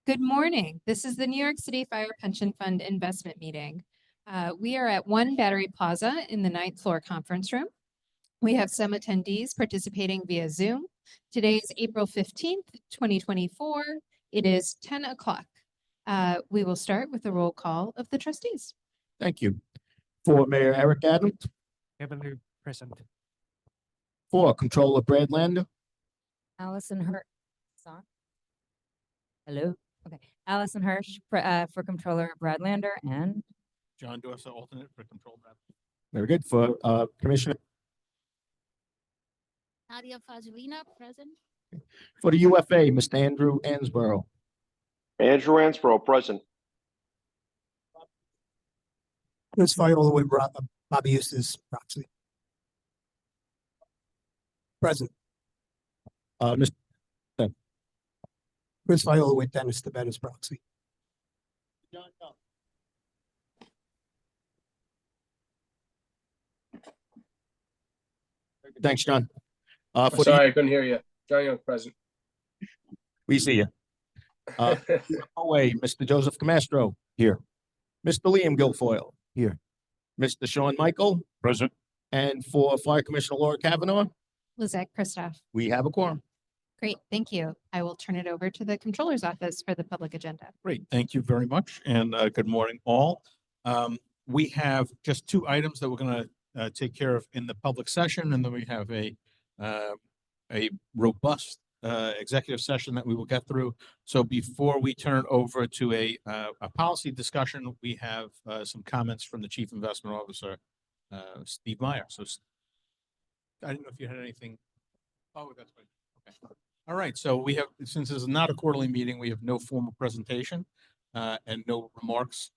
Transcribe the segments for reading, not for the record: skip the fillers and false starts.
Good morning. This is the New York City Fire Pension Fund investment meeting. We are at One Battery Plaza in the 9th floor conference room. We have some attendees participating via Zoom. Today is April 15th, 2024. It is 10 o'clock. We will start with a roll call of the trustees. Thank you. For Mayor Eric Adams. Avenue present. For Controller Brad Lander. Allison Hirsch. Hello. Okay. Allison Hirsch for Controller Brad Lander and John Dorsa, alternate for control. Very good. For Commissioner. Nadia Fazulina, present. For the UFA, Mr. Andrew Ansborough. Andrew Ansborough, present. Chris Viola with Bobby Eustace, proxy. Present. Mr. Chris Viola with Dennis Tibeta's proxy. Thanks, John. Sorry, I couldn't hear you. John Young, present. We see you. Away, Mr. Joseph Camastro here. Mr. Liam Guilfoyle here. Mr. Sean Michael present. And for Fire Commissioner Laura Kavanaugh, Lizette Kristoff. we have a quorum. Great, thank you. I will turn it over to the Controller's Office for the public agenda. Great, thank you very much, and good morning, all. We have just two items that we're going to take care of in the public session, and then we have a robust executive session that we will get through. So before we turn over to a policy discussion, we have some comments from the Chief Investment Officer, Steve Meyer. So I didn't know if you had anything. Oh, that's right. Okay. All right. So we have, since this is not a quarterly meeting, we have no formal presentation and no remarks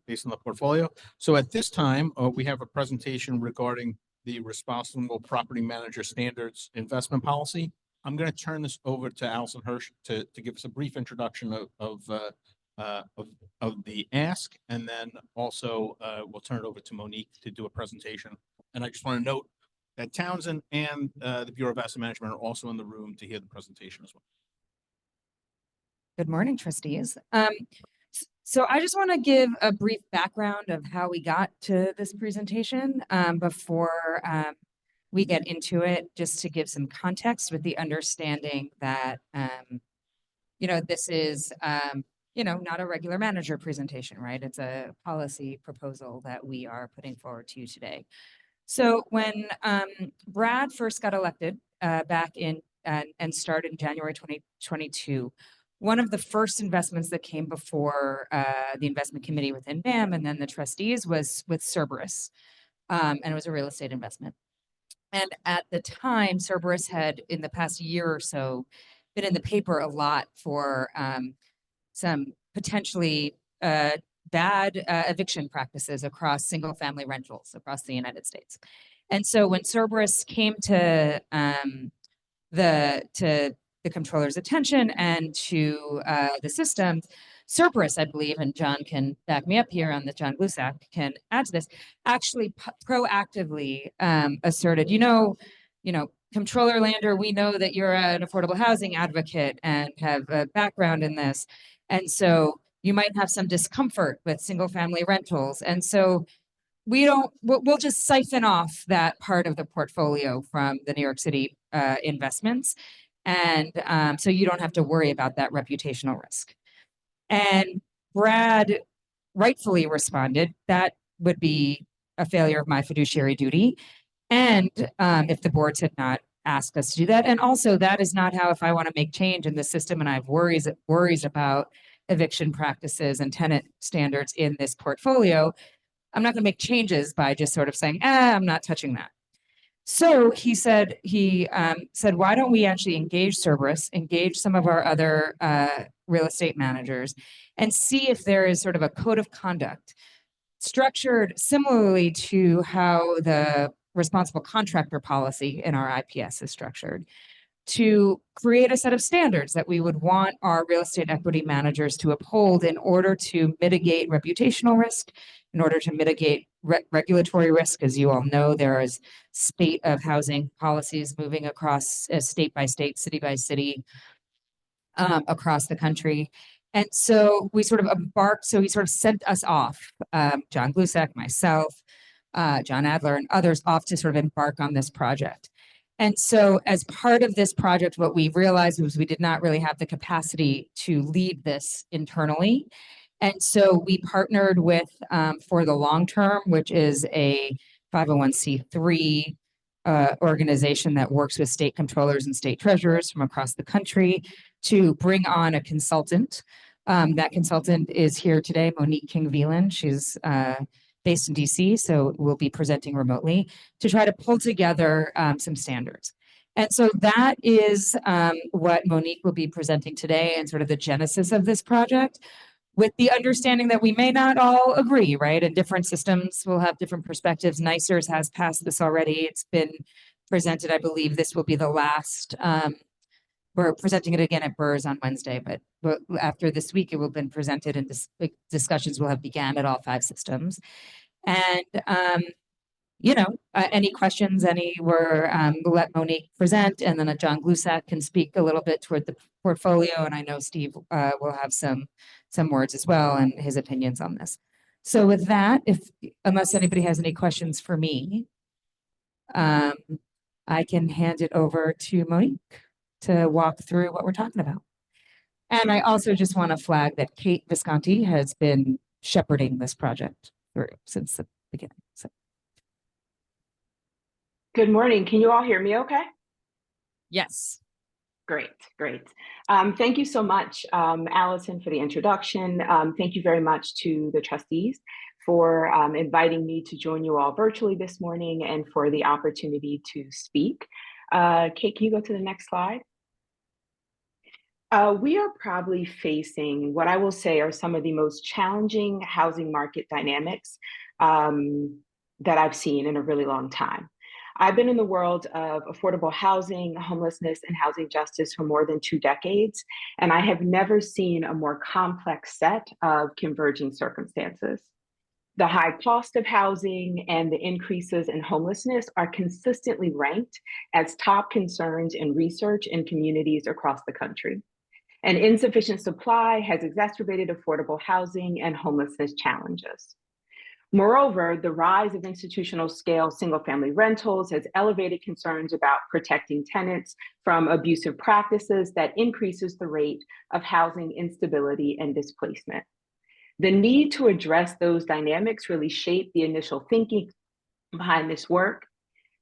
based on the portfolio. So at this time, we have a presentation regarding the Responsible Property Manager Standards investment policy. I'm going to turn this over to Allison Hirsch to give us a brief introduction of the ask, and then also we'll turn it over to Monique to do a presentation. And I just want to note that Townsend and the Bureau of Asset Management are also in the room to hear the presentation as well. good morning, trustees. So I just want to give a brief background of how we got to this presentation before we get into it, just to give some context with the understanding that, this is, not a regular manager presentation, right? It's a policy proposal that we are putting forward to you today. So when Brad first got elected back in and started in January 2022, one of the first investments that came before the investment committee within BAM and then the trustees was with Cerberus, and it was a real estate investment. And at the time, Cerberus had, in the past year or so, been in the paper a lot for some potentially bad eviction practices across single-family rentals across the United States. And so when Cerberus came to the controller's attention and to the system, Cerberus, I believe, and John can back me up here on this, John Glusak can add to this, actually proactively asserted, Controller Lander, we know that you're an affordable housing advocate and have a background in this. And so you might have some discomfort with single family rentals. And so we'll just siphon off that part of the portfolio from the New York City investments. And so you don't have to worry about that reputational risk. And Brad rightfully responded, that would be a failure of my fiduciary duty. And if the boards had not asked us to do that. And also that is not how, if I want to make change in the system and I have worries about eviction practices and tenant standards in this portfolio, I'm not going to make changes by just sort of saying, I'm not touching that. So he said, why don't we actually engage Cerberus, engage some of our other real estate managers, and see if there is sort of a code of conduct structured similarly to how the responsible contractor policy in our IPS is structured, to create a set of standards that we would want our real estate equity managers to uphold in order to mitigate reputational risk, in order to mitigate regulatory risk. As you all know, there is spate of housing policies moving across state by state, city by city, across the country. And so we sort of embarked, so he sort of sent us off, John Glusak, myself, John Adler, and others off to sort of embark on this project. And so as part of this project, what we realized was we did not really have the capacity to lead this internally. And so we partnered with For the Long Term, which is a 501c3 organization that works with state controllers and state treasurers from across the country to bring on a consultant. That consultant is here today, Monique King-Veland. She's based in DC, so we'll be presenting remotely to try to pull together some standards. And so that is what Monique will be presenting today and sort of the genesis of this project, with the understanding that we may not all agree, right? And different systems will have different perspectives. NYSERS has passed this already. It's been presented. I believe this will be the last. We're presenting it again at BRRS on Wednesday, but after this week, it will have been presented and discussions will have began at all 5 systems. And, any questions, we'll let Monique present, and then John Glusak can speak a little bit toward the portfolio. And I know Steve will have some words as well and his opinions on this. So with that, unless anybody has any questions for me, I can hand it over to Monique to walk through what we're talking about. And I also just want to flag that Kate Visconti has been shepherding this project through since the beginning. So. Good morning. Can you all hear me okay? Yes. Great. Thank you so much, Allison, for the introduction. Thank you very much to the trustees for inviting me to join you all virtually this morning and for the opportunity to speak. Kate, can you go to the next slide? We are probably facing what I will say are some of the most challenging housing market dynamics that I've seen in a really long time. I've been in the world of affordable housing, homelessness, and housing justice for more than 2 decades, and I have never seen a more complex set of converging circumstances. The high cost of housing and the increases in homelessness are consistently ranked as top concerns in research in communities across the country. And insufficient supply has exacerbated affordable housing and homelessness challenges. Moreover, the rise of institutional scale single-family rentals has elevated concerns about protecting tenants from abusive practices that increases the rate of housing instability and displacement. The need to address those dynamics really shaped the initial thinking behind this work.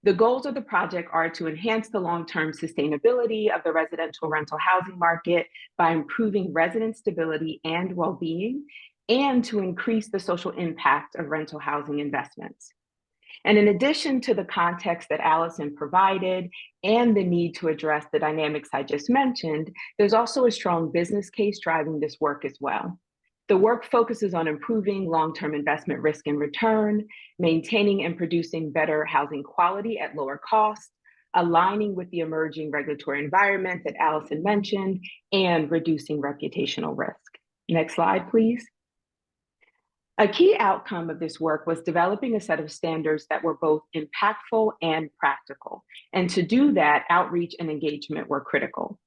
The goals of the project are to enhance the long-term sustainability of the residential rental housing market by improving resident stability and well-being, and to increase the social impact of rental housing investments. And in addition to the context that Allison provided and the need to address the dynamics I just mentioned, there's also a strong business case driving this work as well. The work focuses on improving long-term investment risk and return, maintaining and producing better housing quality at lower cost, aligning with the emerging regulatory environment that Allison mentioned, and reducing reputational risk. Next slide, please. A key outcome of this work was developing a set of standards that were both impactful and practical. And to do that, outreach and engagement were critical.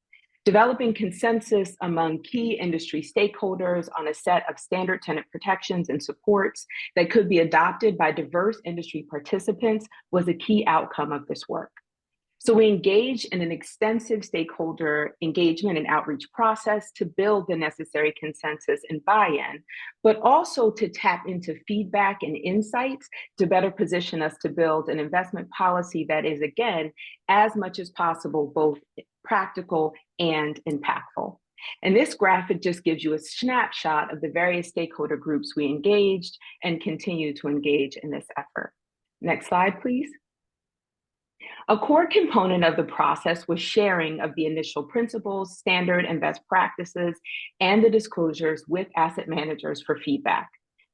Developing consensus among key industry stakeholders on a set of standard tenant protections and supports that could be adopted by diverse industry participants was a key outcome of this work. So we engaged in an extensive stakeholder engagement and outreach process to build the necessary consensus and buy-in, but also to tap into feedback and insights to better position us to build an investment policy that is, again, as much as possible, both practical and impactful. And this graphic just gives you a snapshot of the various stakeholder groups we engaged and continue to engage in this effort. Next slide, please. A core component of the process was sharing of the initial principles, standard and best practices, and the disclosures with asset managers for feedback.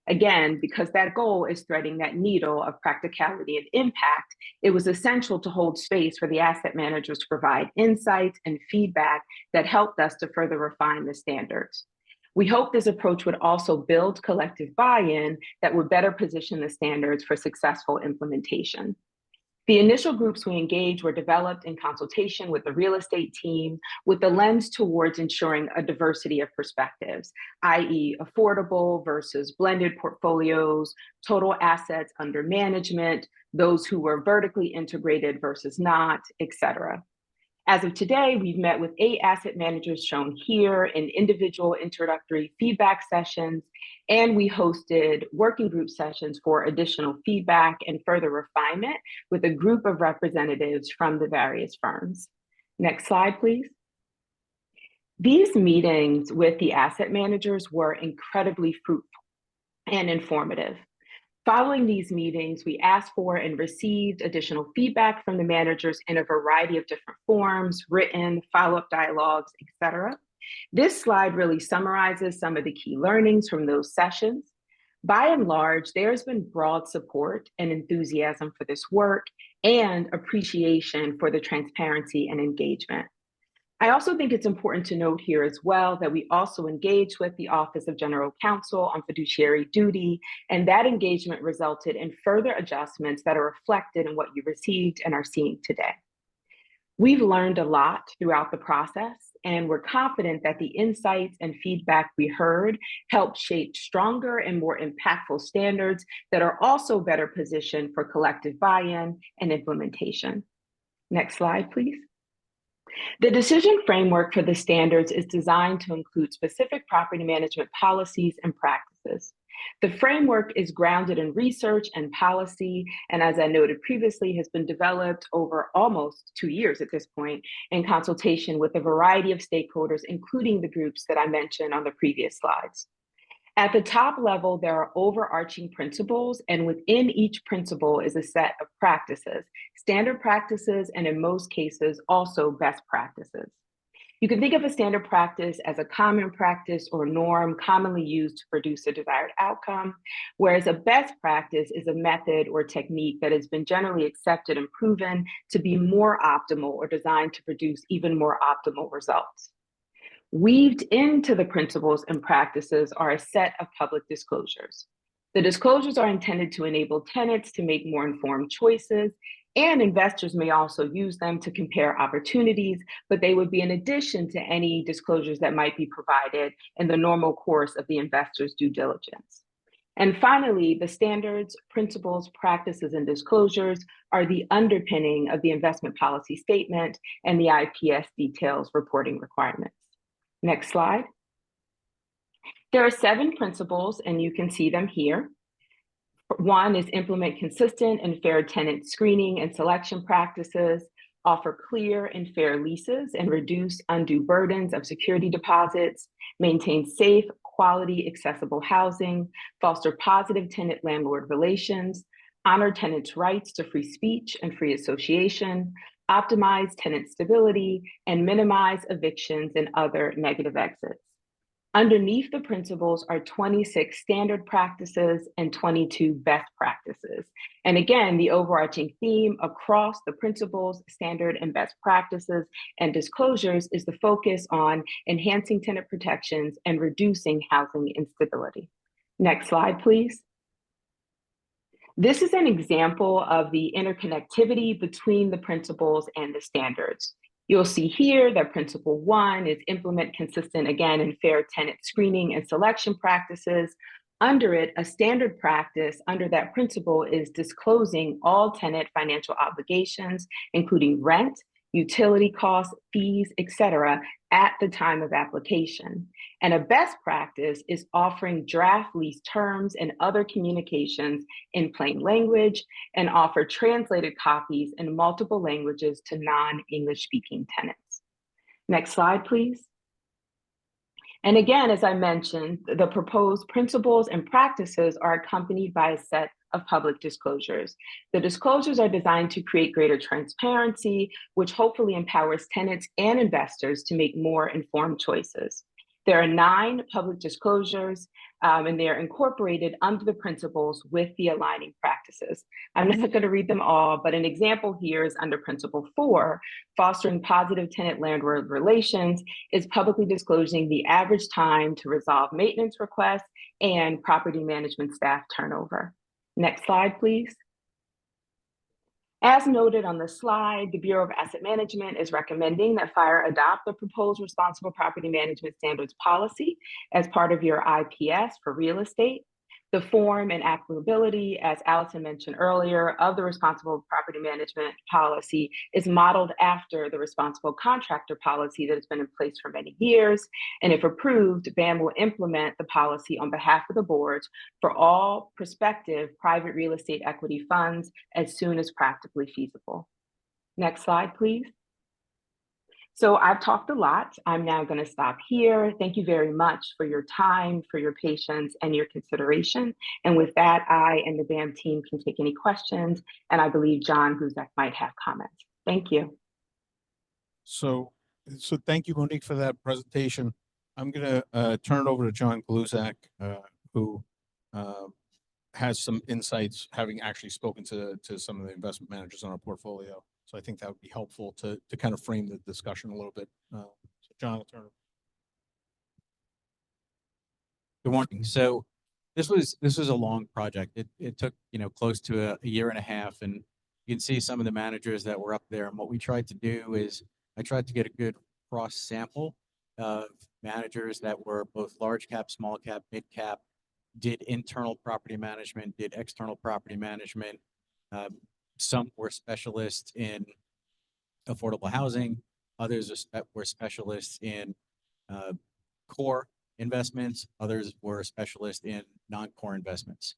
Again, because that goal is threading that needle of practicality and impact, it was essential to hold space for the asset managers to provide insights and feedback that helped us to further refine the standards. We hope this approach would also build collective buy-in that would better position the standards for successful implementation. The initial groups we engaged were developed in consultation with the real estate team with the lens towards ensuring a diversity of perspectives, i.e. affordable versus blended portfolios, total assets under management, those who were vertically integrated versus not, et cetera. As of today, we've met with 8 asset managers shown here in individual introductory feedback sessions, and we hosted working group sessions for additional feedback and further refinement with a group of representatives from the various firms. Next slide, please. These meetings with the asset managers were incredibly fruitful and informative. Following these meetings, we asked for and received additional feedback from the managers in a variety of different forms, written, follow-up dialogues, et cetera. This slide really summarizes some of the key learnings from those sessions. By and large, there's been broad support and enthusiasm for this work and appreciation for the transparency and engagement. I also think it's important to note here as well that we also engaged with the Office of General Counsel on fiduciary duty, and that engagement resulted in further adjustments that are reflected in what you received and are seeing today. We've learned a lot throughout the process, and we're confident that the insights and feedback we heard helped shape stronger and more impactful standards that are also better positioned for collective buy-in and implementation. Next slide, please. The decision framework for the standards is designed to include specific property management policies and practices. The framework is grounded in research and policy, and as I noted previously, has been developed over almost 2 years at this point in consultation with a variety of stakeholders, including the groups that I mentioned on the previous slides. At the top level, there are overarching principles, and within each principle is a set of practices, standard practices, and in most cases, also best practices. You can think of a standard practice as a common practice or norm commonly used to produce a desired outcome, whereas a best practice is a method or technique that has been generally accepted and proven to be more optimal or designed to produce even more optimal results. Weaved into the principles and practices are a set of public disclosures. The disclosures are intended to enable tenants to make more informed choices, and investors may also use them to compare opportunities, but they would be in addition to any disclosures that might be provided in the normal course of the investor's due diligence. And finally, the standards, principles, practices, and disclosures are the underpinning of the investment policy statement and the IPS details reporting requirements. Next slide. There are 7 principles, and you can see them here. 1 is implement consistent and fair tenant screening and selection practices, offer clear and fair leases and reduce undue burdens of security deposits, maintain safe, quality, accessible housing, foster positive tenant-landlord relations, honor tenants' rights to free speech and free association, optimize tenant stability, and minimize evictions and other negative exits. Underneath the principles are 26 standard practices and 22 best practices. And again, the overarching theme across the principles, standard and best practices and disclosures is the focus on enhancing tenant protections and reducing housing instability. Next slide, please. This is an example of the interconnectivity between the principles and the standards. You'll see here that principle 1 is implement consistent, again, and fair tenant screening and selection practices. Under it, a standard practice under that principle is disclosing all tenant financial obligations, including rent, utility costs, fees, et cetera, at the time of application. And a best practice is offering draft lease terms and other communications in plain language and offer translated copies in multiple languages to non-English speaking tenants. Next slide, please. And again, as I mentioned, the proposed principles and practices are accompanied by a set of public disclosures. The disclosures are designed to create greater transparency, which hopefully empowers tenants and investors to make more informed choices. There are 9 public disclosures, and they are incorporated under the principles with the aligning practices. I'm not going to read them all, but an example here is under Principle 4, fostering positive tenant-landlord relations is publicly disclosing the average time to resolve maintenance requests and property management staff turnover. Next slide, please. As noted on the slide, the Bureau of Asset Management is recommending that Fire adopt the proposed responsible property management standards policy as part of your IPS for real estate. The form and applicability, as Allison mentioned earlier, of the responsible property management policy is modeled after the responsible contractor policy that has been in place for many years. And if approved, BAM will implement the policy on behalf of the board for all prospective private real estate equity funds as soon as practically feasible. Next slide, please. So I've talked a lot. I'm now going to stop here. Thank you very much for your time, for your patience, and your consideration. And with that, I and the BAM team can take any questions. And I believe John Guzek might have comments. Thank you. So thank you, Monique, for that presentation. I'm gonna turn it over to John Gluzak, who has some insights, having actually spoken to some of the investment managers on our portfolio. So I think that would be helpful to kind of frame the discussion a little bit. So John, I'll turn it. Good morning. So this was a long project. It took, close to a year and a half, and you can see some of the managers that were up there. And what we tried to do is I tried to get a good cross sample of managers that were both large cap, small cap, mid cap, did internal property management, did external property management. Some were specialists in affordable housing. Others were specialists in core investments. Others were specialists in non-core investments.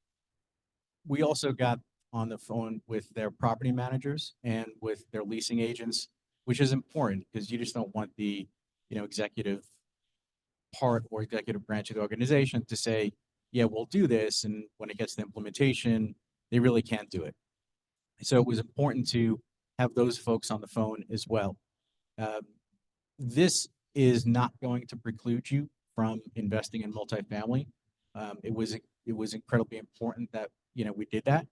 We also got on the phone with their property managers and with their leasing agents, which is important because you just don't want the, executive part or executive branch of the organization to say, yeah, we'll do this. And when it gets to implementation, they really can't do it. So it was important to have those folks on the phone as well. This is not going to preclude you from investing in multifamily. It was incredibly important that, we did that.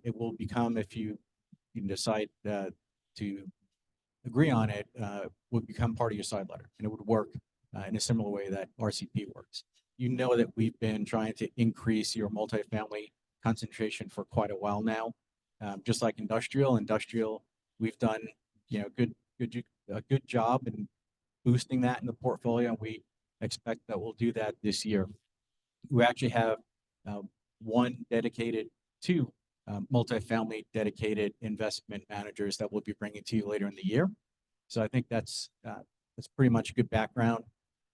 It will become, if you decide to agree on it, would become part of your side letter, and it would work in a similar way that RCP works. You know that we've been trying to increase your multifamily concentration for quite a while now. Just like industrial, we've done, a good job in boosting that in the portfolio. And we expect that we'll do that this year. We actually have two multifamily dedicated investment managers that we'll be bringing to you later in the year. So I think that's pretty much a good background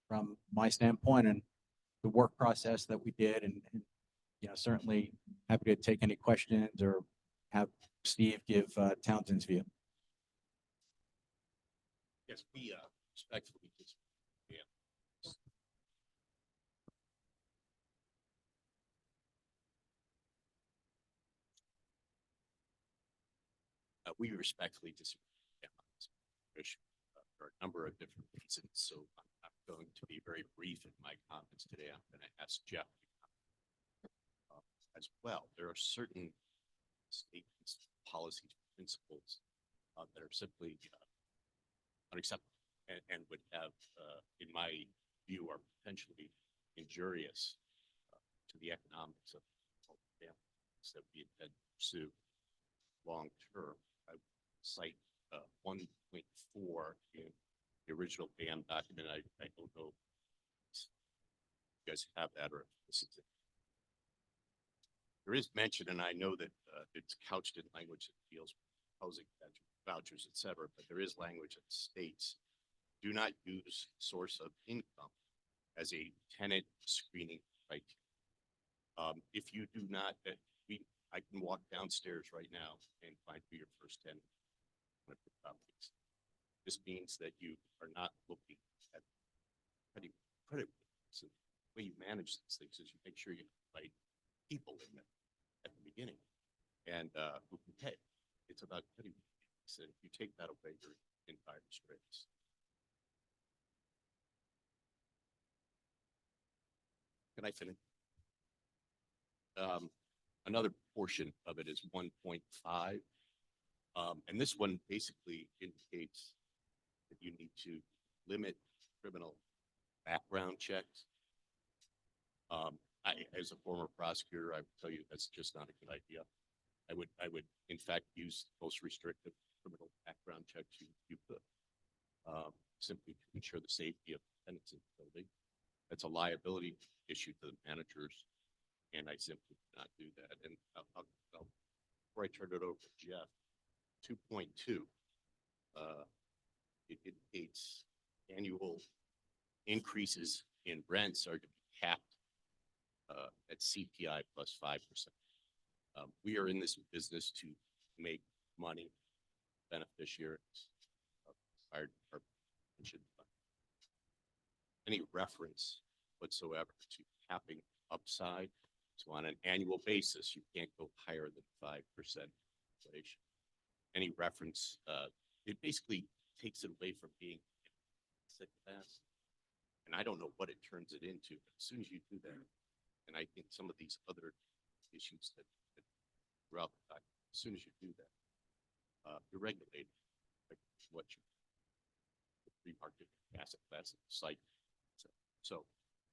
from my standpoint and the work process that we did. And certainly happy to take any questions or have Steve give Townsend's view. Yes, we respectfully disagree. We respectfully disagree on this issue for a number of different reasons. So I'm going to be very brief in my comments today. I'm going to ask Jeff as well. There are certain statements, policies, principles that are simply unacceptable and would have, in my view, are potentially injurious to the economics of families that we intend to pursue long term. I cite 1.4 in the original BAM document. I don't know if you guys have that or if this is it. There is mention, and I know that it's couched in language that deals with housing vouchers, et cetera, but there is language that states, do not use source of income as a tenant screening criteria. If you do not, I can walk downstairs right now and find who your first tenant is. This means that you are not looking at credit. So the way you manage these things is you make sure you have the right people in there at the beginning and who can pay. It's about credit. So if you take that away, you're in dire straits. Can I finish? Another portion of it is 1.5. And this one basically indicates that you need to limit criminal background checks. As a former prosecutor, I would tell you that's just not a good idea. I would in fact use most restrictive criminal background checks you could. Simply to ensure the safety of tenants in the building. That's a liability issue to the managers, and I simply cannot do that. And before I turn it over to Jeff, 2.2, it indicates annual increases in rents are to be capped at CPI plus 5%. We are in this business to make money, beneficiaries of our pension fund. Any reference whatsoever to capping upside, so on an annual basis, you can't go higher than 5% inflation. Any reference, it basically takes it away from being sick class. And I don't know what it turns it into, but as soon as you do that, and I think some of these other issues that throughout the time, as soon as you do that, you're regulated like what you free market asset class site. So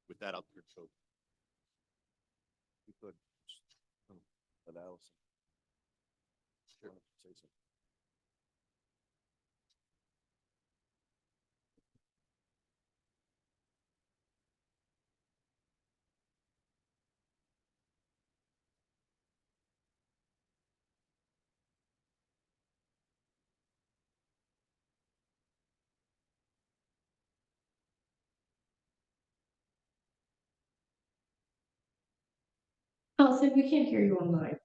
with that, I'll turn it over. You could let Allison. Sure. Say something. Allison, we can't hear you online.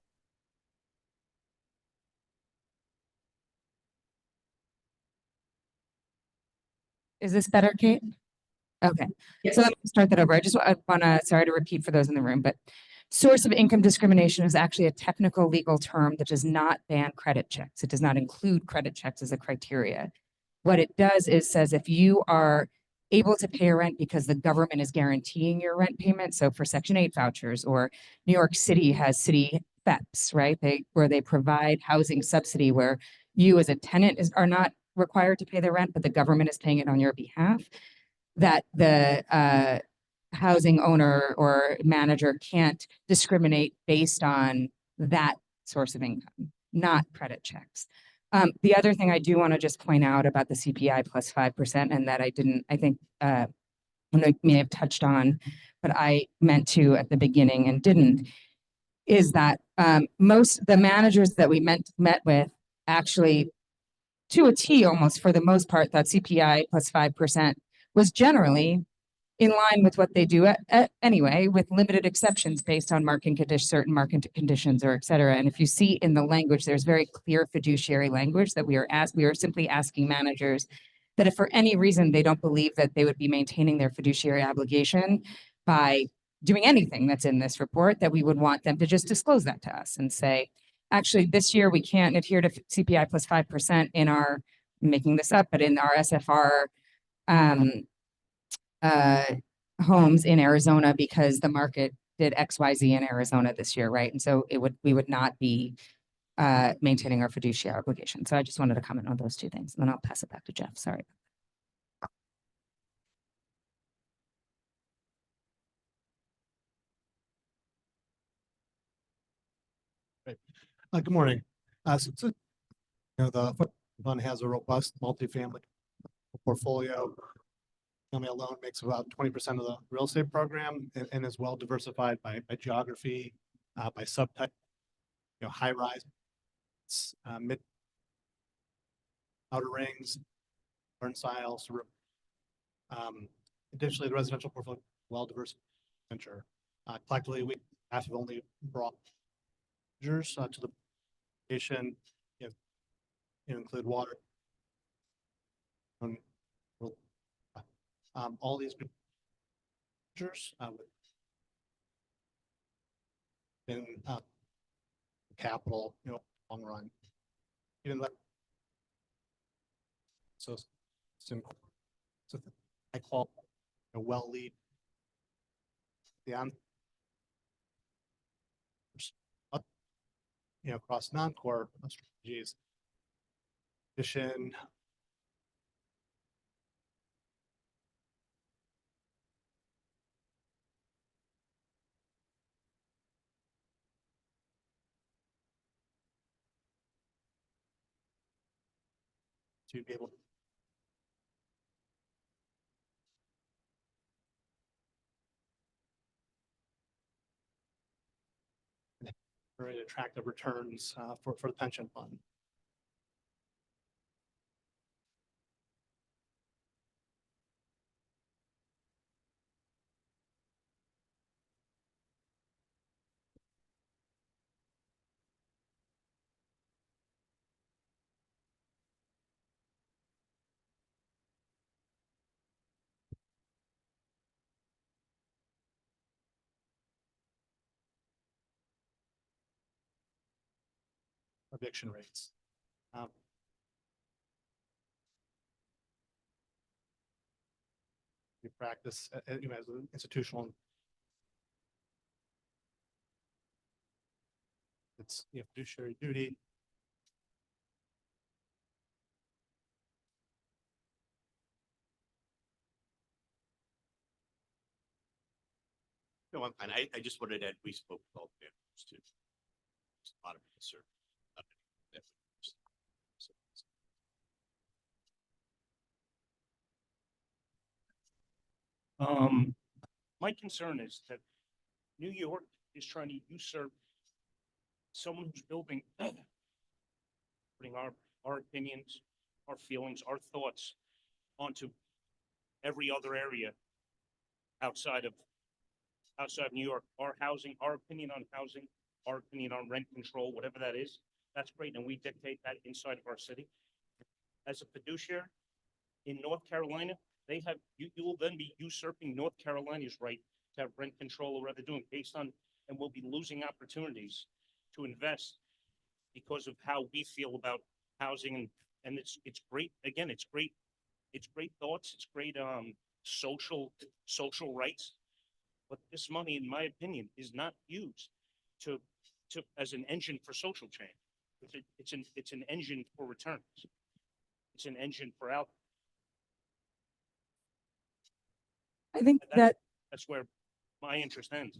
Is this better, Kate? Okay, so let me start that over. I want to, sorry to repeat for those in the room, but source of income discrimination is actually a technical legal term that does not ban credit checks. It does not include credit checks as a criteria. What it does is says if you are able to pay a rent because the government is guaranteeing your rent payment, so for Section 8 vouchers, or New York City has city FEPs, right? Where they provide housing subsidy where you as a tenant are not required to pay the rent, but the government is paying it on your behalf, that the housing owner or manager can't discriminate based on that source of income, not credit checks. The other thing I do want to just point out about the CPI plus 5%, and that I think I may have touched on, but I meant to at the beginning and didn't, is that most the managers that we met with actually, to a T almost for the most part, that CPI plus 5% was generally in line with what they do anyway, with limited exceptions based on certain market conditions or et cetera. And if you see in the language, there's very clear fiduciary language that we are simply asking managers that if for any reason they don't believe that they would be maintaining their fiduciary obligation by doing anything that's in this report, that we would want them to just disclose that to us and say, actually, this year we can't adhere to CPI plus 5% in our, I'm making this up, but in our SFR homes in Arizona because the market did XYZ in Arizona this year, right? And so we would not be maintaining our fiduciary obligation. So I just wanted to comment on those two things, and then I'll pass it back to Jeff. Sorry. Good morning. The fund has a robust multifamily portfolio. Family alone makes about 20% of the real estate program and is well diversified by geography, by subtype, high rise, mid outer rings, Burnside, additionally, the residential portfolio well diversified. Collectively, we have only brought measures to the patient, include water. All these measures in capital, long run. Even that, so I call a well lead. Across non-core strategies. Addition. to be able to very attractive returns for the pension fund. Eviction rates. We practice you know, as an institutional. It's fiduciary duty. No, and I just wanted to add, we spoke with all the members too. There's a lot of concern. My concern is that New York is trying to usurp someone who's building, putting our opinions, our feelings, our thoughts onto every other area outside of New York. Our housing, our opinion on housing, our opinion on rent control, whatever that is, that's great. And we dictate that inside of our city. As a fiduciary in North Carolina, they have, you will then be usurping North Carolina's right to have rent control or whatever they're doing based on, and we'll be losing opportunities to invest because of how we feel about housing. And it's great. Again, it's great thoughts. It's great social rights. But this money, in my opinion, is not used to as an engine for social change. It's an engine for returns. It's an engine for out. I think That's where my interest ends.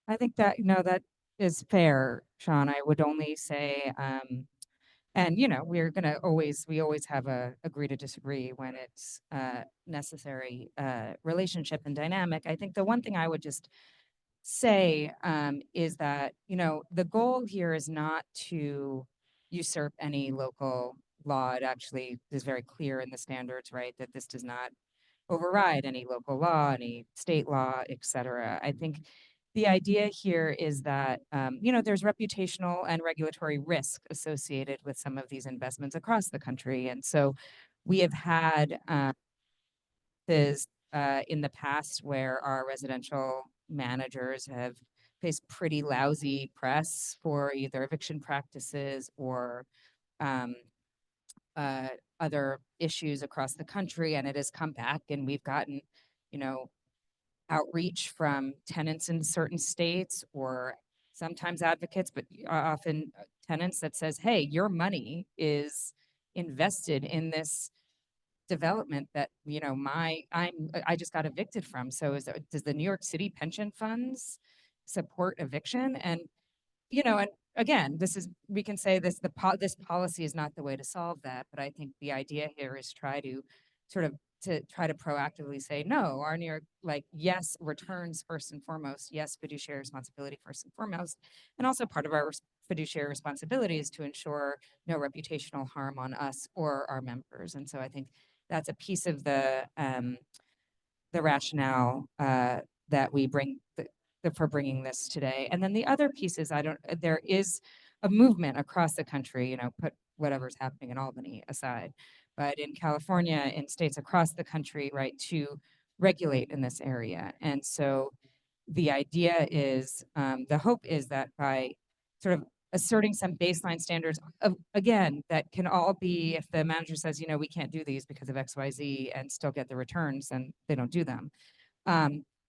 I think that, that is fair, Sean. I would only say, and we always have a agree to disagree when it's necessary relationship and dynamic. I think the one thing I would just say is that, the goal here is not to usurp any local law. It actually is very clear in the standards, right, that this does not override any local law, any state law, et cetera. I think the idea here is that, there's reputational and regulatory risk associated with some of these investments across the country. And so we have had this in the past where our residential managers have faced pretty lousy press for either eviction practices or other issues across the country. And it has come back, and we've gotten, outreach from tenants in certain states, or sometimes advocates, but often tenants, that says, hey, your money is invested in this development that, I just got evicted from. So does the New York City pension funds support eviction? And, and again, we can say this policy is not the way to solve that, but I think the idea here is try to proactively say, no, our New York, yes, returns first and foremost, yes, fiduciary responsibility first and foremost. And also part of our fiduciary responsibility is to ensure no reputational harm on us or our members. And so I think that's a piece of the rationale that we bring for bringing this today. And then the other piece is, there is a movement across the country, put whatever's happening in Albany aside, but in California, in states across the country, right, to regulate in this area. And so the idea is, the hope is that by sort of asserting some baseline standards of, again, that can all be, if the manager says, we can't do these because of X, Y, Z and still get the returns, and they don't do them,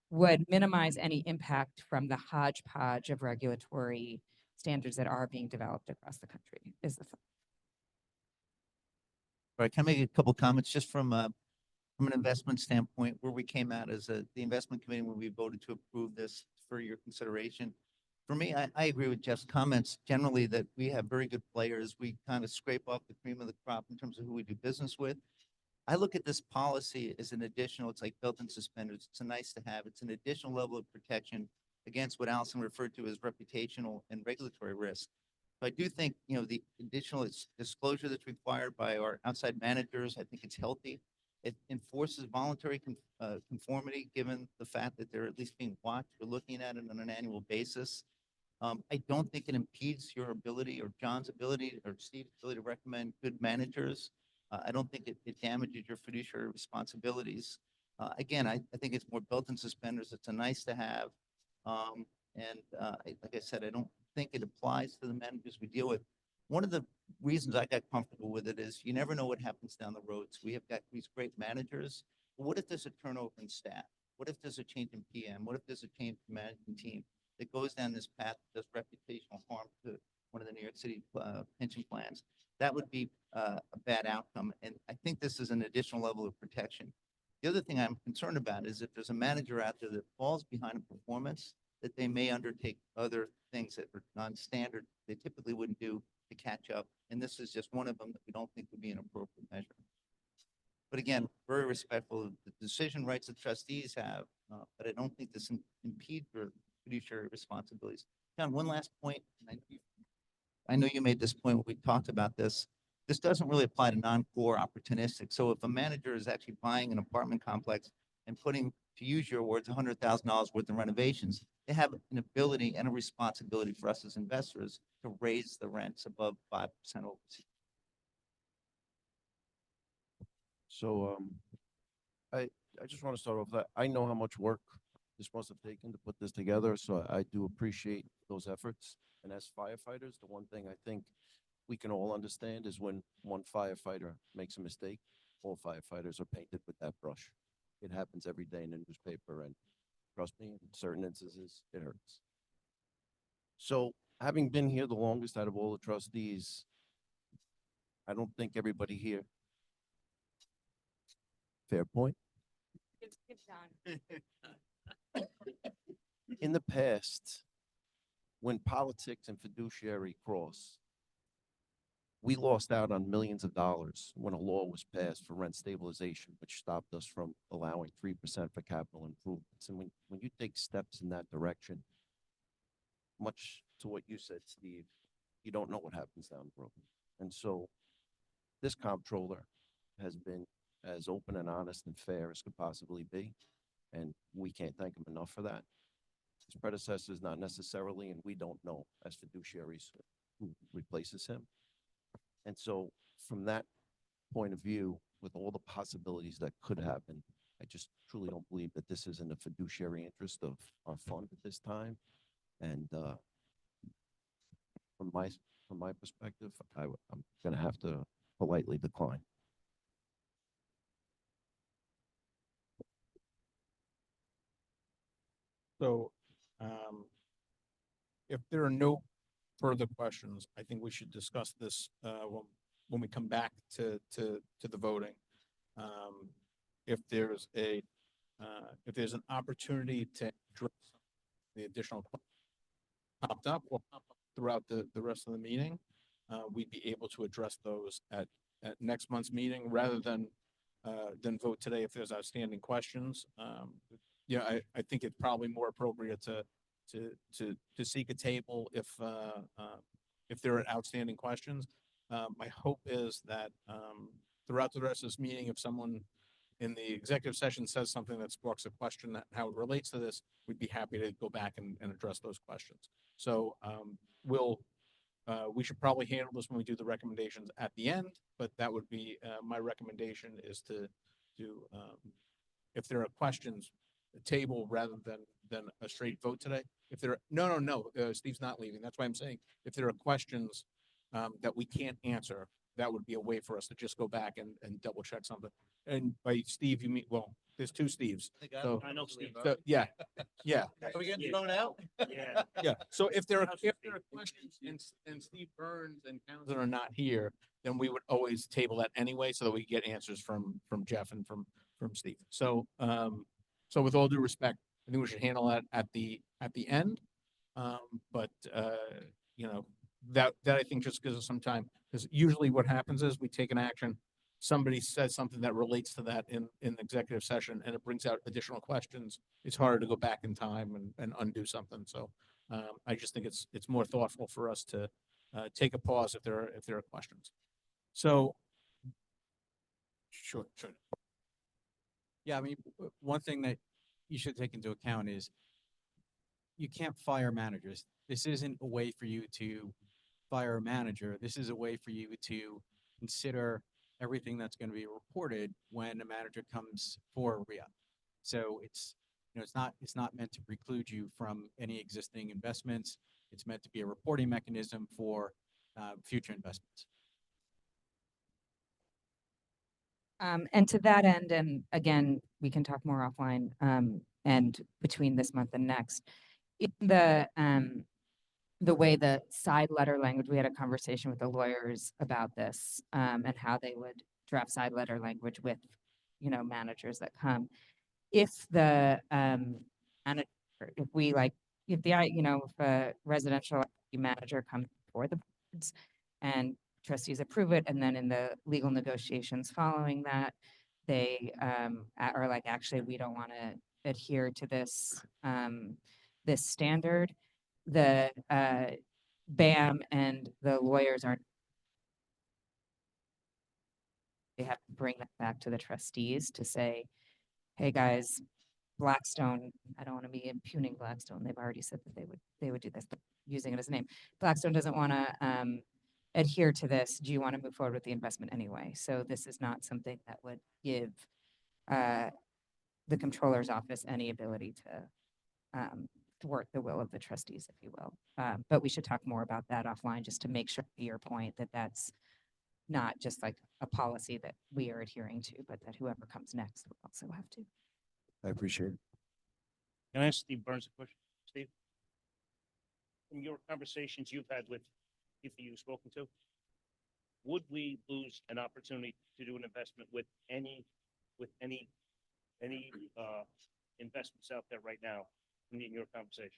would minimize any impact from the hodgepodge of regulatory standards that are being developed across the country, is the thought. All right, can I make a couple comments just from an investment standpoint, where we came out as the investment committee when we voted to approve this for your consideration? For me, I agree with Jeff's comments generally that we have very good players. We kind of scrape off the cream of the crop in terms of who we do business with. I look at this policy as an additional, it's like belt and suspenders. It's a nice to have. It's an additional level of protection against what Allison referred to as reputational and regulatory risk. So I do think, you know, the additional disclosure that's required by our outside managers, I think it's healthy. It enforces voluntary conformity, given the fact that they're at least being watched. We're looking at it on an annual basis. I don't think it impedes your ability or John's ability or Steve's ability to recommend good managers. I don't think it damages your fiduciary responsibilities. Again, I think it's more belt and suspenders. It's a nice to have. Like I said, I don't think it applies to the managers we deal with. One of the reasons I got comfortable with it is you never know what happens down the road. So we have got these great managers. But what if there's a turnover in staff? What if there's a change in PM? What if there's a change in management team that goes down this path that does reputational harm to one of the New York City pension plans? That would be a bad outcome. And I think this is an additional level of protection. The other thing I'm concerned about is if there's a manager out there that falls behind a performance, that they may undertake other things that are non-standard they typically wouldn't do to catch up. And this is just one of them that we don't think would be an appropriate measure. But again, very respectful of the decision rights that trustees have, but I don't think this impedes your fiduciary responsibilities. John, one last point. I know you made this point when we talked about this. This doesn't really apply to non-core opportunistic. So if a manager is actually buying an apartment complex and putting, to use your words, $100,000 worth of renovations, they have an ability and a responsibility for us as investors to raise the rents above 5% over. So, I just want to start off that I know how much work this must have taken to put this together, so I do appreciate those efforts. And as firefighters, the one thing I think we can all understand is when one firefighter makes a mistake, all firefighters are painted with that brush. It happens every day in the newspaper, and trust me, in certain instances, it hurts. So, having been here the longest out of all the trustees, I don't think everybody here. Fair point. In the past, when politics and fiduciary cross, we lost out on millions of dollars when a law was passed for rent stabilization, which stopped us from allowing 3% for capital improvements. And when you take steps in that direction, much to what you said, Steve, you don't know what happens down the road. And so this comptroller has been as open and honest and fair as could possibly be. And we can't thank him enough for that. His predecessor is not necessarily, and we don't know as fiduciaries who replaces him. And so from that point of view, with all the possibilities that could happen, I just truly don't believe that this is in the fiduciary interest of our fund at this time. And from my perspective, I'm going to have to politely decline. So, if there are no further questions, I think we should discuss this when we come back to the voting. If there's an opportunity to address the additional popped up or pop up throughout the rest of the meeting, we'd be able to address those at next month's meeting rather than vote today if there's outstanding questions. Yeah, I think it's probably more appropriate to seek a table if there are outstanding questions. My hope is that throughout the rest of this meeting, if someone in the executive session says something that sparks a question that how it relates to this, we'd be happy to go back and address those questions. So we should probably handle this when we do the recommendations at the end, but that would be my recommendation is to if there are questions, a table rather than a straight vote today. If there are, no, Steve's not leaving. That's why I'm saying if there are questions that we can't answer, that would be a way for us to just go back and double check something. And by Steve, you mean, well, there's two Steves. So, I know Steve. so yeah. Are we getting thrown out? Yeah. Yeah, so if there are questions and Steve Burns and Townsend are not here, then we would always table that anyway, so that we get answers from Jeff and from Steve. So, so with all due respect, I think we should handle that at the end. But, you know, that I think just gives us some time, because usually what happens is we take an action, somebody says something that relates to that in executive session, and it brings out additional questions. It's harder to go back in time and undo something. So, I just think it's more thoughtful for us to, take a pause if there are questions. So. Sure. Yeah, I mean, one thing that you should take into account is you can't fire managers. This isn't a way for you to fire a manager. This is a way for you to consider everything that's going to be reported when a manager comes for a re-up. So it's, you know, it's not meant to preclude you from any existing investments. It's meant to be a reporting mechanism for future investments. And to that end, and again, we can talk more offline, and between this month and next, in the way the side letter language, we had a conversation with the lawyers about this, and how they would draft side letter language with, you know, managers that come. If the, manager, if we like, if the, you know, if a residential manager comes before the boards and trustees approve it, and then in the legal negotiations following that, they are like, actually, we don't want to adhere to this this standard. The BAM and the lawyers are, they have to bring that back to the trustees to say, hey guys, Blackstone, I don't want to be impugning Blackstone. They've already said that they would do this, but using it as a name. Blackstone doesn't want to adhere to this. Do you want to move forward with the investment anyway? So this is not something that would give the controller's office any ability to thwart the will of the trustees, if you will. But we should talk more about that offline, just to make sure, to your point, that that's not just like a policy that we are adhering to, but that whoever comes next will also have to. I appreciate it. Can I ask Steve Burns a question? Steve? In your conversations you've had with people you've spoken to, would we lose an opportunity to do an investment with any investments out there right now in your conversation?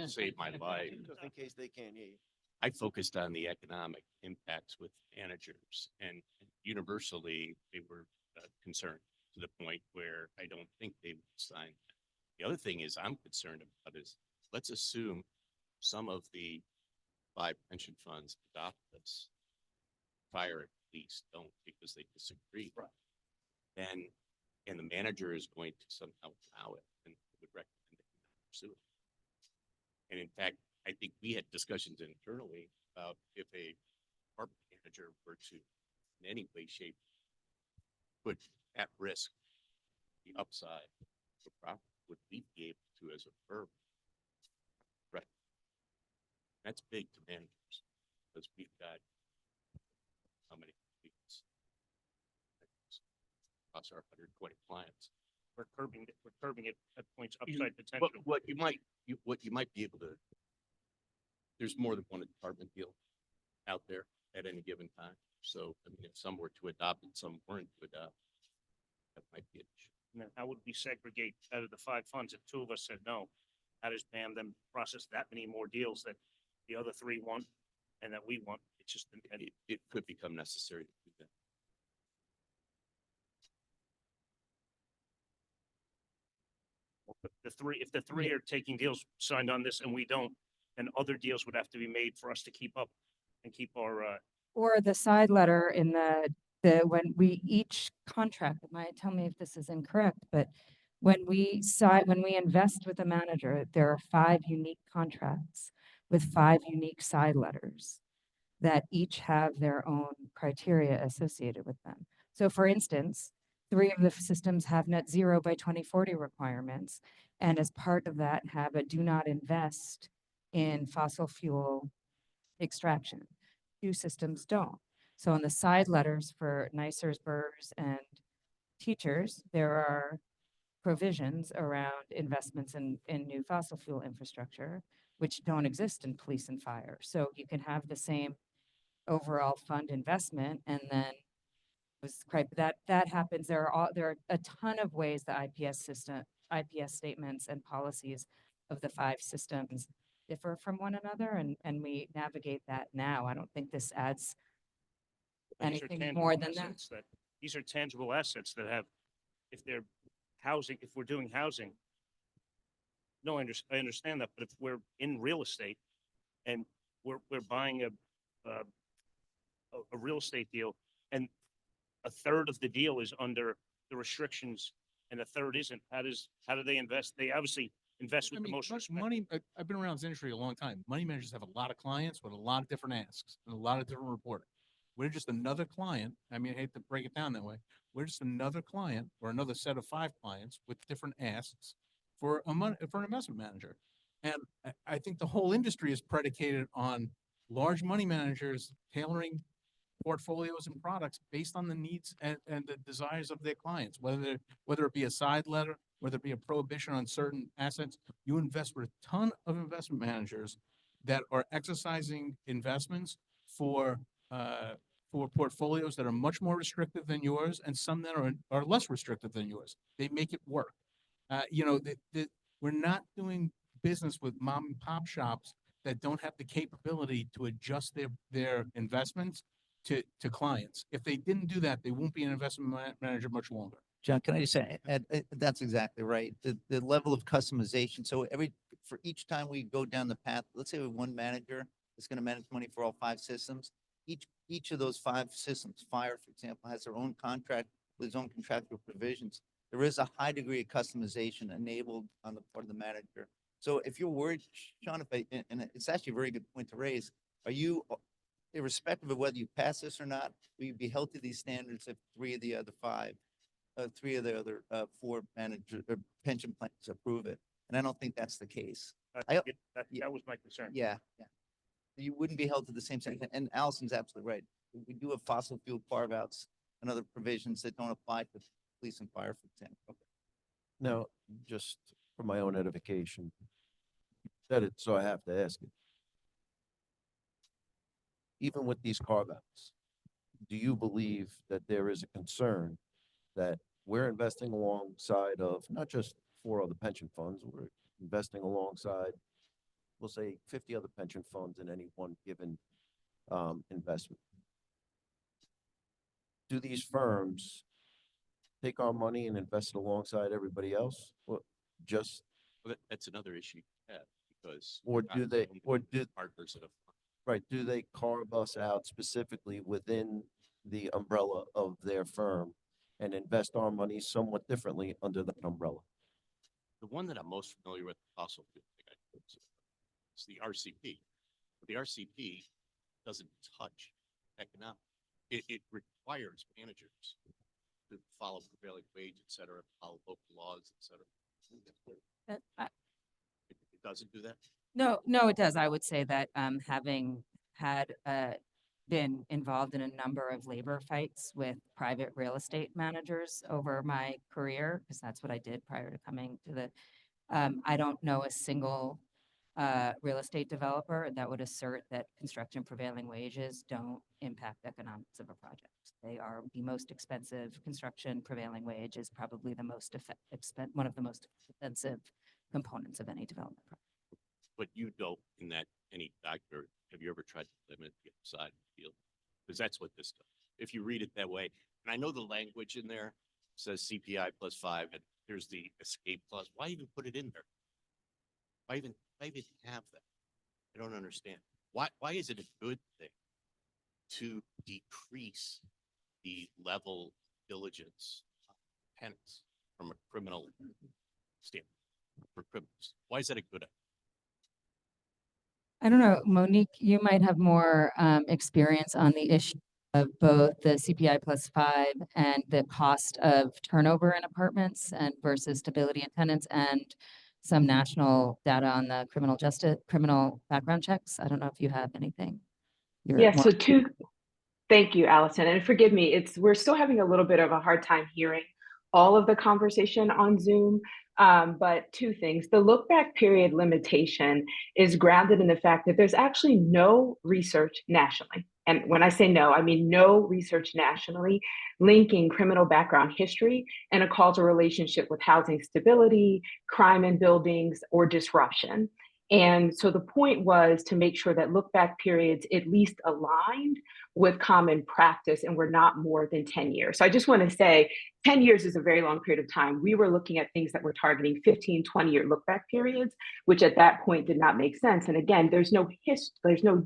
Save my life. Just in case they can't hear you. I focused on the economic impacts with managers, and universally they were concerned to the point where I don't think they would sign. The other thing is I'm concerned about is, let's assume some of the 5 pension funds adopt this, fire and police don't because they disagree. Right. And the manager is going to somehow allow it and would recommend that you not pursue it. And in fact, I think we had discussions internally about if a department manager were to in any way, shape, put at risk the upside of profit, would we be able to, as a firm, right? That's big to managers, because we've got how many weeks across our 120 clients. We're curbing it at points upside potential. What you might be able to, there's more than one department deal out there at any given time. So, I mean, if some were to adopt and some weren't to adopt, that might be an issue. And then how would we segregate out of the 5 funds if 2 of us said no? How does BAM then process that many more deals that the other 3 want and that we want? It's just, it could become necessary to do that. If the three are taking deals signed on this and we don't, then other deals would have to be made for us to keep up and keep our, Or the side letter in the when we each contract, tell me if this is incorrect, but when we invest with a manager, there are 5 unique contracts with 5 unique side letters that each have their own criteria associated with them. So for instance, 3 of the systems have net zero by 2040 requirements. And as part of that have a do not invest in fossil fuel extraction. 2 systems don't. So in the side letters for NYSERS, BRRS, and teachers, there are provisions around investments in new fossil fuel infrastructure, which don't exist in police and fire. So you can have the same overall fund investment and then That happens. There are a ton of ways the IPS statements and policies of the 5 systems differ from one another, and we navigate that now. I don't think this adds But these are anything tangible more than that. assets these are tangible assets that have, if they're housing, if we're doing housing. No, I understand that, but if we're in real estate and we're buying a real estate deal and a third of the deal is under the restrictions and a third isn't, how do they invest? They obviously invest with the most respect. Money, I've been around this industry a long time. Money managers have a lot of clients with a lot of different asks and a lot of different reporting. We're just another client. I mean, I hate to break it down that way. We're just another client or another set of 5 clients with different asks for an investment manager. And I think the whole industry is predicated on large money managers tailoring portfolios and products based on the needs and the desires of their clients, whether it be a side letter, whether it be a prohibition on certain assets. You invest with a ton of investment managers that are exercising investments for portfolios that are much more restrictive than yours, and some that are less restrictive than yours. They make it work. We're not doing business with mom and pop shops that don't have the capability to adjust their investments to clients. If they didn't do that, they won't be an investment manager much longer. John, can I just say, that's exactly right. The level of customization. So for each time we go down the path, let's say we have one manager that's going to manage money for all 5 systems. Each of those 5 systems, fire, for example, has their own contract with its own contractual provisions. There is a high degree of customization enabled on the part of the manager. So if you're worried, Sean, and it's actually a very good point to raise, are you, irrespective of whether you pass this or not, will you be held to these standards if 3 of the other 4 manager pension plans approve it? And I don't think that's the case. That was my concern. Yeah. You wouldn't be held to the same standard. And Allison's absolutely right. We do have fossil fuel carve-outs and other provisions that don't apply to police and fire, for example. Now, just for my own edification, said it, so I have to ask it. Even with these carve-outs, do you believe that there is a concern that we're investing alongside of not just 4 other pension funds, we're investing alongside, we'll say 50 other pension funds in any one given investment? Do these firms take our money and invest it alongside everybody else? Or just, Well, that's another issue you have because. or do they, or do, Partners of. right, do they carve us out specifically within the umbrella of their firm and invest our money somewhat differently under that umbrella? The one that I'm most familiar with, fossil fuel, is the RCP. But the RCP doesn't touch economic. It requires managers to follow prevailing wage, et cetera, follow local laws, et cetera. It doesn't do that? No, it does. I would say that having had been involved in a number of labor fights with private real estate managers over my career, because that's what I did prior to coming to the, I don't know a single real estate developer that would assert that construction prevailing wages don't impact economics of a project. They are the most expensive. Construction prevailing wage is probably the most one of the most expensive components of any development project. But you don't, in that, any doctor, have you ever tried to limit the upside of the field? Because that's what this does. If you read it that way, and I know the language in there says CPI plus 5, and there's the escape clause. Why even put it in there? Why even have that? I don't understand. Why is it a good thing to decrease the level of diligence of tenants from a criminal standpoint for criminals? Why is that a good idea? I don't know, Monique, you might have more experience on the issue of both the CPI plus 5 and the cost of turnover in apartments and versus stability in tenants and some national data on the criminal background checks. I don't know if you have anything. Yeah, so thank you, Allison. And forgive me, we're still having a little bit of a hard time hearing all of the conversation on Zoom. But two things. The look back period limitation is grounded in the fact that there's actually no research nationally. And when I say no, I mean no research nationally linking criminal background history and a causal relationship with housing stability, crime in buildings, or disruption. And so the point was to make sure that look back periods at least aligned with common practice and were not more than 10 years. So I just want to say 10 years is a very long period of time. We were looking at things that were targeting 15, 20-year look back periods, which at that point did not make sense. And again, there's no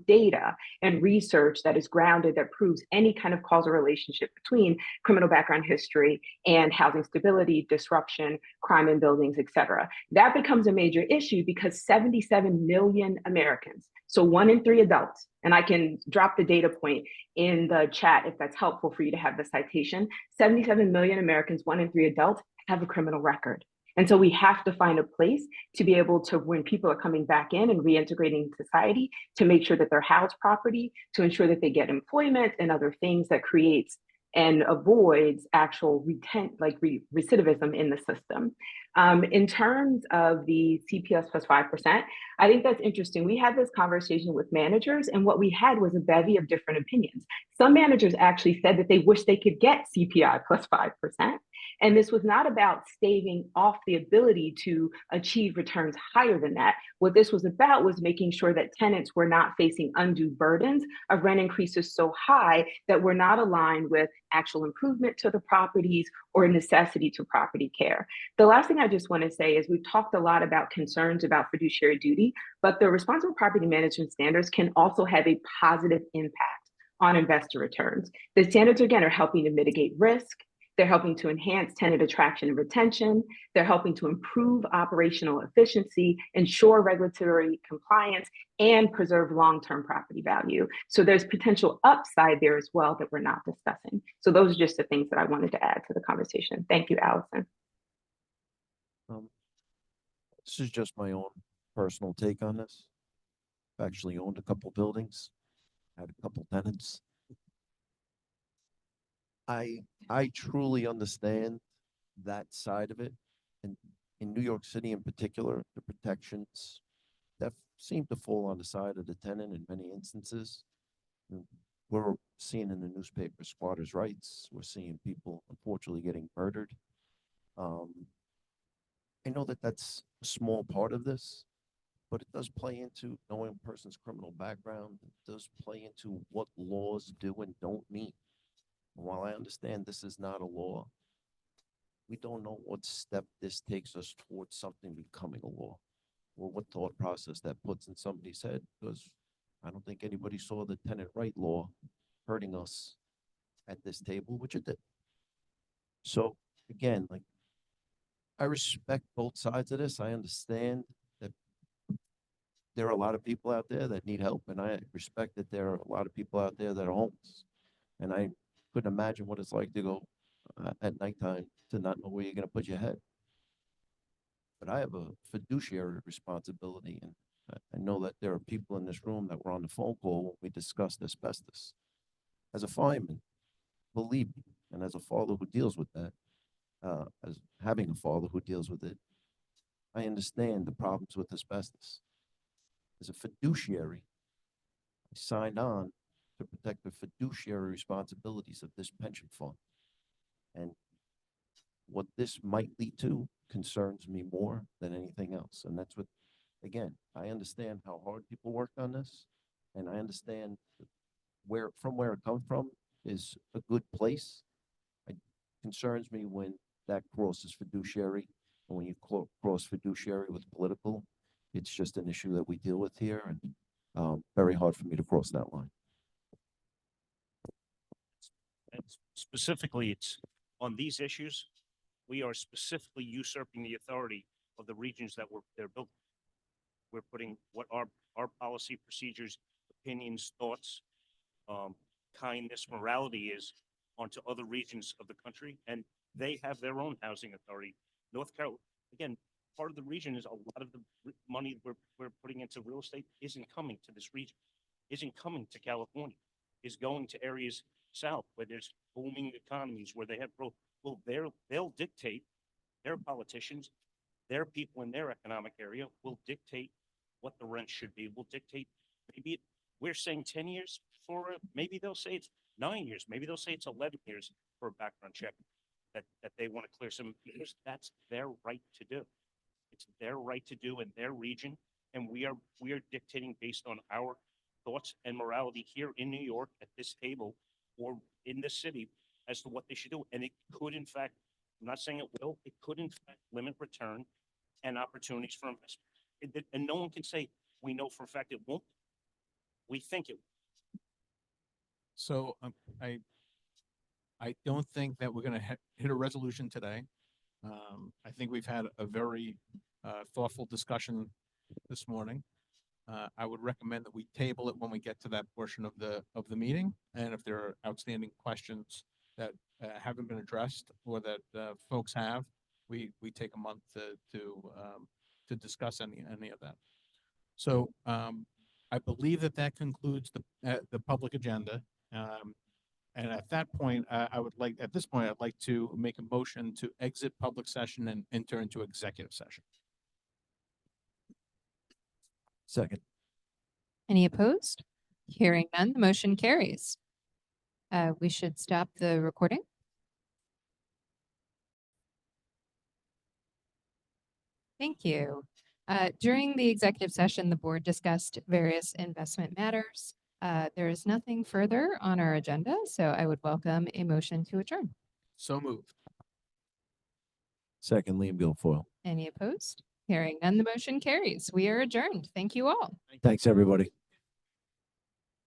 data and research that is grounded that proves any kind of causal relationship between criminal background history and housing stability, disruption, crime in buildings, et cetera. That becomes a major issue because 77 million Americans, so 1 in 3 adults, and I can drop the data point in the chat if that's helpful for you to have the citation. 77 million Americans, 1 in 3 adults, have a criminal record. And so we have to find a place to be able to, when people are coming back in and reintegrating society, to make sure that they're housed properly, to ensure that they get employment and other things that creates and avoids actual recidivism in the system. In terms of the CPS plus 5%, I think that's interesting. We had this conversation with managers, and what we had was a bevy of different opinions. Some managers actually said that they wish they could get CPI plus 5%. And this was not about staving off the ability to achieve returns higher than that. What this was about was making sure that tenants were not facing undue burdens of rent increases so high that were not aligned with actual improvement to the properties or necessity to property care. The last thing I just want to say is we've talked a lot about concerns about fiduciary duty, but the responsible property management standards can also have a positive impact on investor returns. The standards, again, are helping to mitigate risk. They're helping to enhance tenant attraction and retention. They're helping to improve operational efficiency, ensure regulatory compliance, and preserve long-term property value. So there's potential upside there as well that we're not discussing. So those are just the things that I wanted to add to the conversation. Thank you, Allison. This is just my own personal take on this. I've actually owned a couple buildings, had a couple tenants. I truly understand that side of it. And in New York City in particular, the protections that seem to fall on the side of the tenant in many instances. We're seeing in the newspaper squatters' rights. We're seeing people unfortunately getting murdered. I know that that's a small part of this, but it does play into knowing a person's criminal background. It does play into what laws do and don't mean. While I understand this is not a law, we don't know what step this takes us towards something becoming a law, or what thought process that puts in somebody's head, because I don't think anybody saw the tenant right law hurting us at this table, which it did. So again, like, I respect both sides of this. I understand that there are a lot of people out there that need help, and I respect that there are a lot of people out there that are homeless. And I couldn't imagine what it's like to go at nighttime to not know where you're going to put your head. But I have a fiduciary responsibility, and I know that there are people in this room that were on the phone call when we discussed asbestos. As a fireman, believe me, and as a father who deals with that, as having a father who deals with it, I understand the problems with asbestos. As a fiduciary, I signed on to protect the fiduciary responsibilities of this pension fund. And what this might lead to concerns me more than anything else. And that's what, again, I understand how hard people worked on this, and I understand where it comes from is a good place. It concerns me when that crosses fiduciary, and when you cross fiduciary with political, it's just an issue that we deal with here, and very hard for me to cross that line. And specifically, it's on these issues, we are specifically usurping the authority of the regions that they're built. We're putting what our policy, procedures, opinions, thoughts, kindness, morality is onto other regions of the country, and they have their own housing authority. North Carolina, again, part of the region is a lot of the money we're putting into real estate isn't coming to this region, isn't coming to California, is going to areas south where there's booming economies, where they have Well, they'll dictate, their politicians, their people in their economic area will dictate what the rent should be, will dictate, we're saying 10 years for it, maybe they'll say it's 9 years, maybe they'll say it's 11 years for a background check. That they want to clear some, because that's their right to do. It's their right to do in their region, and we are dictating based on our thoughts and morality here in New York at this table or in this city as to what they should do. And it could, in fact, I'm not saying it will, it could in fact limit return and opportunities for investment. And no one can say, we know for a fact it won't. We think it. So I don't think that we're gonna hit a resolution today. I think we've had a very thoughtful discussion this morning. I would recommend that we table it when we get to that portion of the meeting. And if there are outstanding questions that haven't been addressed or that folks have, we take a month to discuss any of that. So I believe that concludes the public agenda. And at that point, at this point, I'd like to make a motion to exit public session and enter into executive session. Second. Any opposed? Hearing none, the motion carries. We should stop the recording. Thank you. During the executive session, the board discussed various investment matters. There is nothing further on our agenda, so I would welcome a motion to adjourn. So moved. Second, Liam Guilfoyle. Any opposed? Hearing none, the motion carries. We are adjourned. Thank you all. Thanks, everybody.